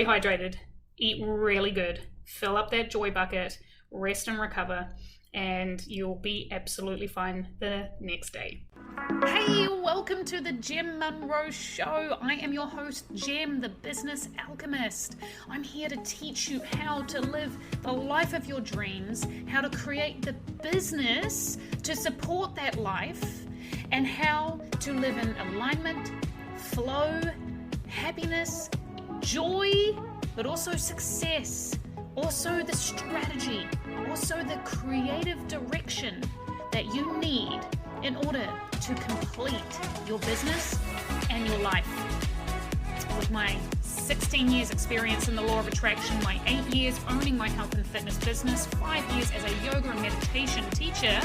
stay hydrated, eat really good, fill up that joy bucket, rest and recover, and you'll be absolutely fine the next day. Hey, welcome to the Gem Munro Show. I am your host, Gem, the business alchemist. I'm here to teach you how to live the life of your dreams, how to create the business to support that life, and how to live in alignment, flow, happiness, joy, but also success, also the strategy, also the creative direction that you need in order to complete your business and your life. With my 16 years experience in the law of attraction, my 8 years owning my health and fitness business, 5 years as a yoga and meditation teacher,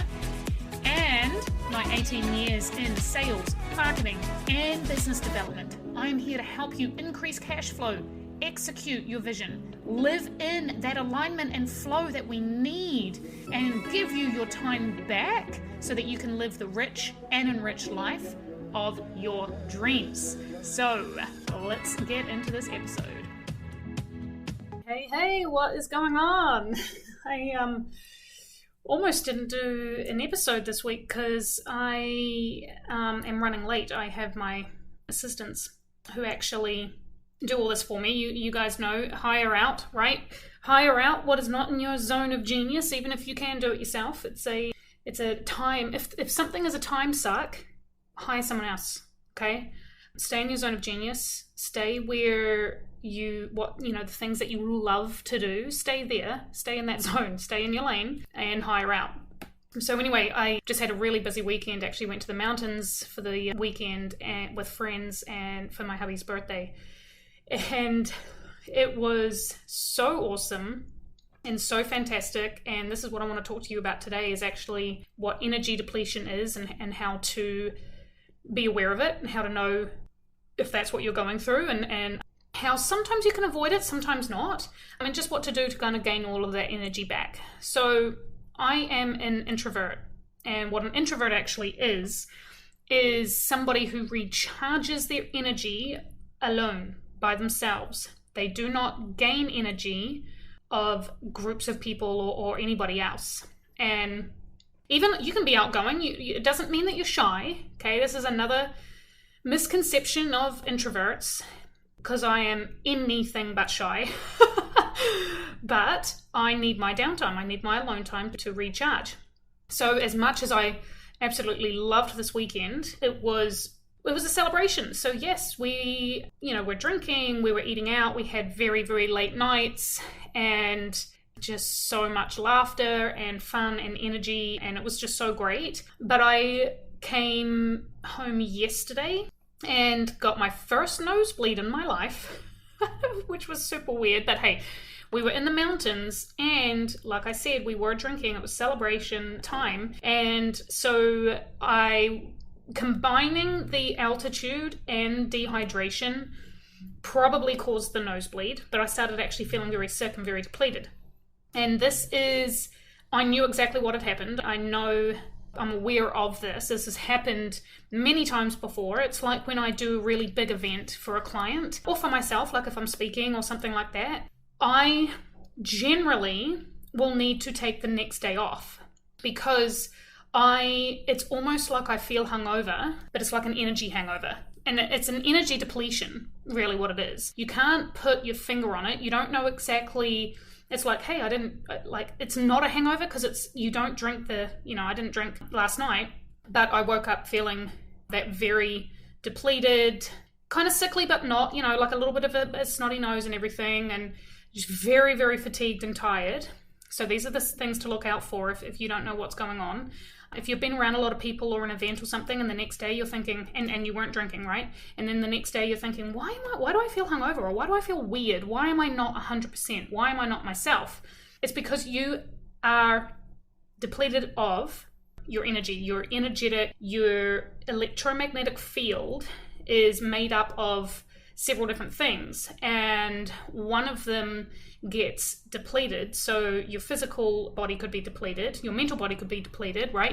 and my 18 years in sales, marketing, and business development, I am here to help you increase cash flow, execute your vision, live in that alignment and flow that we need, and give you your time back so that you can live the rich and enriched life of your dreams. So let's get into this episode. Hey, what is going on? I almost didn't do an episode this week because I am running late. I have my assistants who actually do all this for me. You guys know, hire out, right? Hire out what is not in your zone of genius, even if you can do it yourself. It's a time, if something is a time suck, hire someone else, okay? Stay in your zone of genius, stay where the things that you love to do, stay there, stay in that zone, stay in your lane, and hire out. So anyway, I just had a really busy weekend, actually went to the mountains for the weekend and with friends and for my hubby's birthday. And it was so awesome and so fantastic. And this is what I want to talk to you about today, is actually what energy depletion is and how to be aware of it and how to know if that's what you're going through, and how sometimes you can avoid it, sometimes not. I mean, just what to do to kind of gain all of that energy back. So I am an introvert, and what an introvert actually is somebody who recharges their energy alone, by themselves. They do not gain energy of groups of people or anybody else. And even you can be outgoing. It doesn't mean that you're shy. Okay, this is another misconception of introverts, because I am anything but shy. But I need my downtime. I need my alone time to recharge. So as much as I absolutely loved this weekend, it was a celebration. So yes, we're drinking, we were eating out, we had very, very late nights, and just so much laughter and fun and energy, and it was just so great. But I came home yesterday and got my first nosebleed in my life, which was super weird. But hey, we were in the mountains, and like I said, we were drinking. It was celebration time, and so combining the altitude and dehydration probably caused the nosebleed, but I started actually feeling very sick and very depleted. And I knew exactly what had happened. I'm aware of this. This has happened many times before. It's like when I do a really big event for a client or for myself, like if I'm speaking or something like that, I generally will need to take the next day off, because it's almost like I feel hungover, but it's like an energy hangover. And it's an energy depletion, really what it is. You can't put your finger on it. You don't know exactly. It's like, hey, it's not a hangover because you don't drink I didn't drink last night, but I woke up feeling that very depleted, kind of sickly, but not, like a little bit of a snotty nose and everything, and just very, very fatigued and tired. So these are the things to look out for if you don't know what's going on. If you've been around a lot of people or an event or something, and the next day you're thinking, and you weren't drinking, right? And then the next day you're thinking, why do I feel hungover? Or why do I feel weird? Why am I not 100%? Why am I not myself? It's because you are depleted of your energy. Your electromagnetic field is made up of several different things, and one of them gets depleted. So your physical body could be depleted, your mental body could be depleted, right?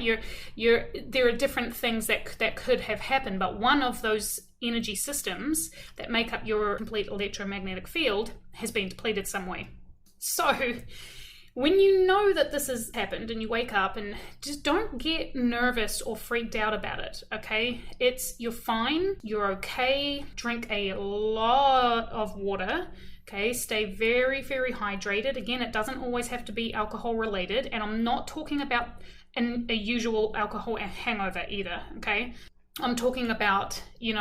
There are different things that could have happened, but one of those energy systems that make up your complete electromagnetic field has been depleted some way. So when you know that this has happened and you wake up, and just don't get nervous or freaked out about it, okay? You're fine, you're okay. Drink a lot of water, okay? Stay very, very hydrated. Again, it doesn't always have to be alcohol related, and I'm not talking about a usual alcohol hangover either, okay? I'm talking about, you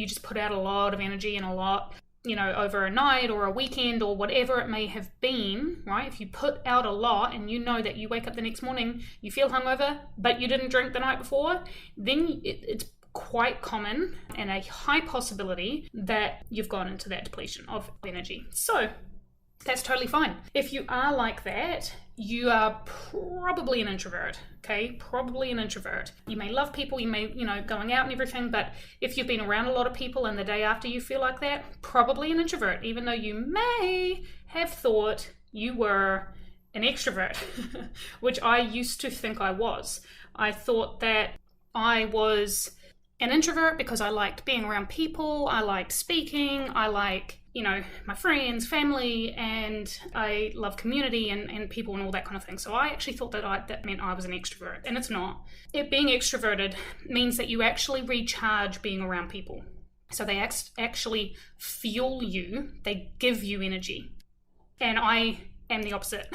just put out a lot of energy and a lot, over a night or a weekend or whatever it may have been, right? If you put out a lot and you know that you wake up the next morning, you feel hungover, but you didn't drink the night before, then it's quite common and a high possibility that you've gone into that depletion of energy. So that's totally fine. If you are like that, you are probably an introvert, okay? Probably an introvert. You may love people, you may, going out and everything, but if you've been around a lot of people and the day after you feel like that, probably an introvert, even though you may have thought you were an extrovert, which I used to think I was. I thought that I was an introvert because I liked being around people, I liked speaking, I like my friends, family, and I love community and people and all that kind of thing. So I actually thought that meant I was an extrovert, and it's not. Being extroverted means that you actually recharge being around people. So they actually fuel you, they give you energy. And I am the opposite.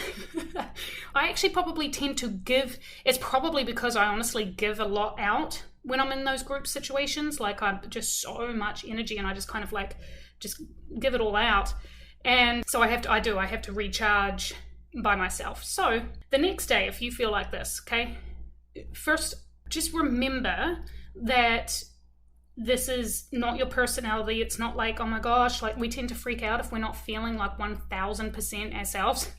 I actually probably tend to give, it's probably because I honestly give a lot out when I'm in those group situations. Like, I'm just so much energy and I just kind of just give it all out. And so I have to recharge by myself. So the next day, if you feel like this, okay, first just remember that this is not your personality. It's not like, oh my gosh, like we tend to freak out if we're not feeling like 1000% ourselves,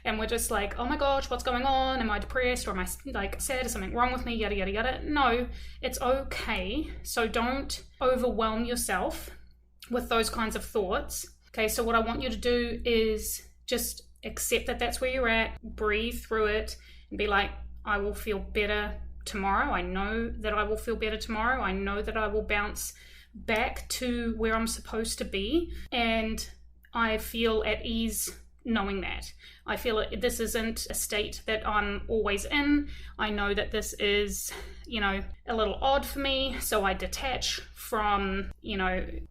and we're just like, oh my gosh, what's going on? Am I depressed, or am I like sad? Is something wrong with me? Yada yada yada. No, it's okay. So don't overwhelm yourself with those kinds of thoughts. Okay, so what I want you to do is just accept that that's where you're at, breathe through it, and be like, I will feel better tomorrow. I know that I will feel better tomorrow. I know that I will bounce back to where I'm supposed to be, and I feel at ease knowing that. I feel this isn't a state that I'm always in. I know that this is, a little odd for me, so I detach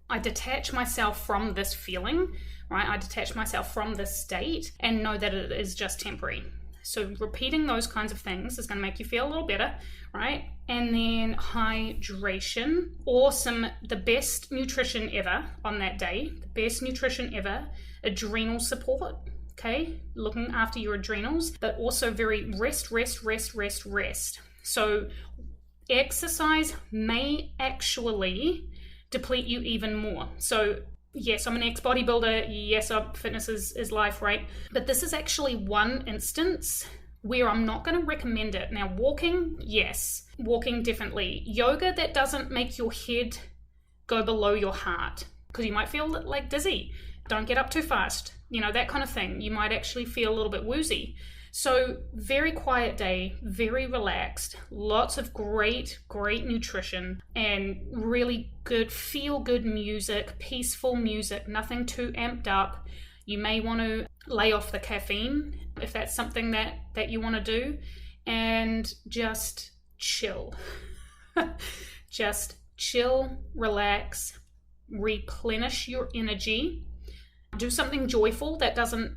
myself from this feeling, right? I detach myself from this state and know that it is just temporary. So repeating those kinds of things is going to make you feel a little better, right? And then hydration, awesome, the best nutrition ever on that day, the best nutrition ever, adrenal support, okay? Looking after your adrenals, but also very rest. So exercise may actually deplete you even more. So yes, I'm an ex-bodybuilder. Yes, fitness is life, right? But this is actually one instance where I'm not going to recommend it. Now, walking, yes. Walking, definitely. Yoga, that doesn't make your head go below your heart, because you might feel like dizzy. Don't get up too fast. That kind of thing. You might actually feel a little bit woozy. So very quiet day, very relaxed, lots of great nutrition, and really good, feel-good music, peaceful music, nothing too amped up. You may want to lay off the caffeine if that's something that you want to do, and just chill. Just chill, relax, replenish your energy. Do something joyful that doesn't,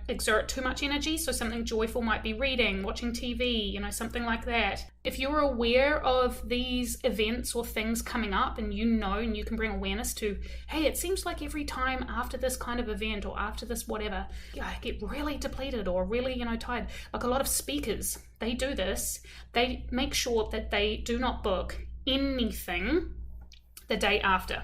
exert too much energy. So something joyful might be reading, watching TV, something like that. If you're aware of these events or things coming up, and and you can bring awareness to, hey, it seems like every time after this kind of event or after this whatever, I get really depleted or really, tired. Like a lot of speakers, they do this. They make sure that they do not book anything the day after.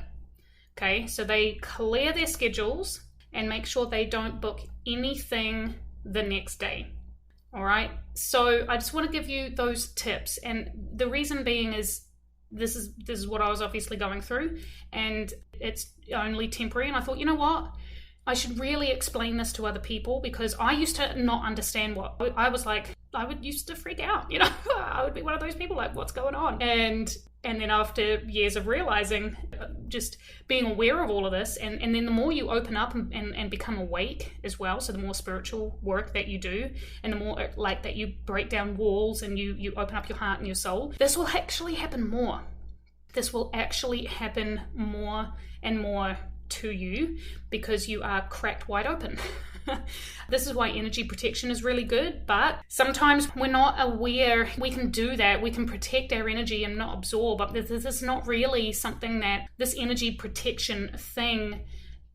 Okay, so they clear their schedules and make sure they don't book anything the next day. All right, so I just want to give you those tips. And the reason being is this is what I was obviously going through, and it's only temporary. And I thought, you know what? I should really explain this to other people, because I used to not understand what I was like. I would used to freak out, I would be one of those people like, what's going on? And then after years of realizing, just being aware of all of this, and then the more you open up and become awake as well, so the more spiritual work that you do, and the more like that you break down walls and you open up your heart and your soul, this will actually happen more. This will actually happen more and more to you, because you are cracked wide open. This is why energy protection is really good, but sometimes we're not aware we can do that. We can protect our energy and not absorb, but this is not really something that this energy protection thing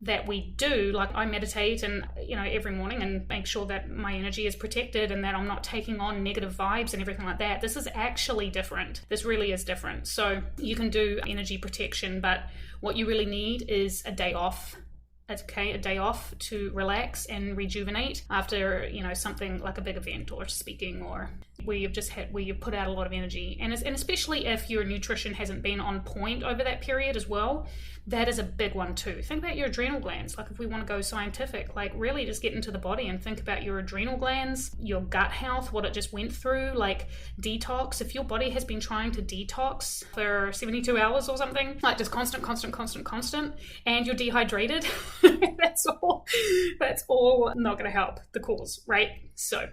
that we do. Like, I meditate and every morning and make sure that my energy is protected and that I'm not taking on negative vibes and everything like that. This is actually different. This really is different. So you can do energy protection, but what you really need is a day off. Okay, a day off to relax and rejuvenate after something like a big event or speaking, or where you've put out a lot of energy, and especially if your nutrition hasn't been on point over that period as well. That is a big one too. Think about your adrenal glands. Like, if we want to go scientific, like really just get into the body and think about your adrenal glands, your gut health, what it just went through, like detox. If your body has been trying to detox for 72 hours or something, like just constant, and you're dehydrated, that's all not going to help the cause, right? So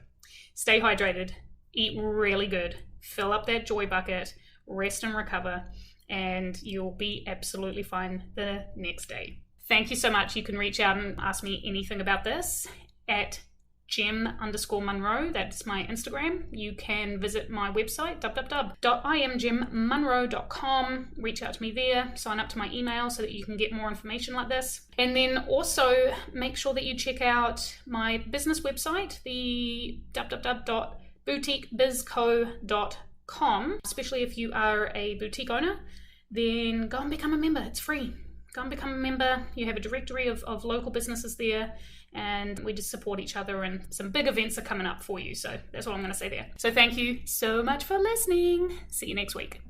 stay hydrated, eat really good, fill up that joy bucket, rest and recover, and you'll be absolutely fine the next day. Thank you so much. You can reach out and ask me anything about this at gem_Munro. That's my Instagram. You can visit my website, www.imgemmunro.com. Reach out to me there, sign up to my email so that you can get more information like this. And then also make sure that you check out my business website, the www.boutiquebizco.com. Especially if you are a boutique owner, then go and become a member. It's free. Go and become a member. You have a directory of local businesses there, and we just support each other, and some big events are coming up for you. So that's all I'm going to say there. So thank you so much for listening. See you next week.